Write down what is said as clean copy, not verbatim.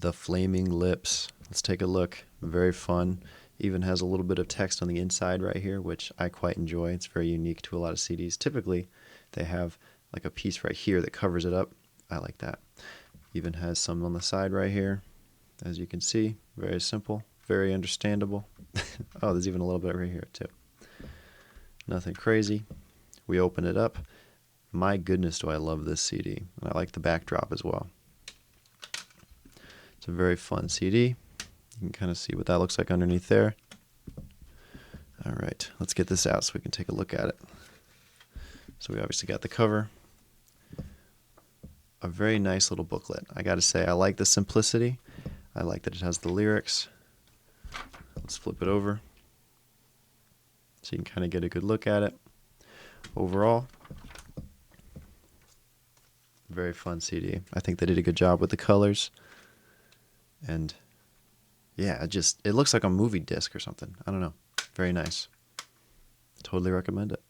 The Flaming Lips. Let's take a look. Very fun. Even has a little bit of text on the inside right here, which I quite enjoy. It's very unique to a lot of CDs. Typically, they have like a piece right here that covers it up. I like that. Even has some on the side right here. As you can see, very simple, very understandable. Oh, there's even a little bit right here too. Nothing crazy. We open it up. My goodness, do I love this CD. And I like the backdrop as well. It's a very fun CD. You can kind of see what that looks like underneath there. All right, let's get this out so we can take a look at it. So we obviously got the cover. A very nice little booklet. I got to say, I like the simplicity. I like that it has the lyrics. Let's flip it over so you can kind of get a good look at it. Overall, very fun CD. I think they did a good job with the colors. And yeah, it looks like a movie disc or something. I don't know. Very nice. Totally recommend it.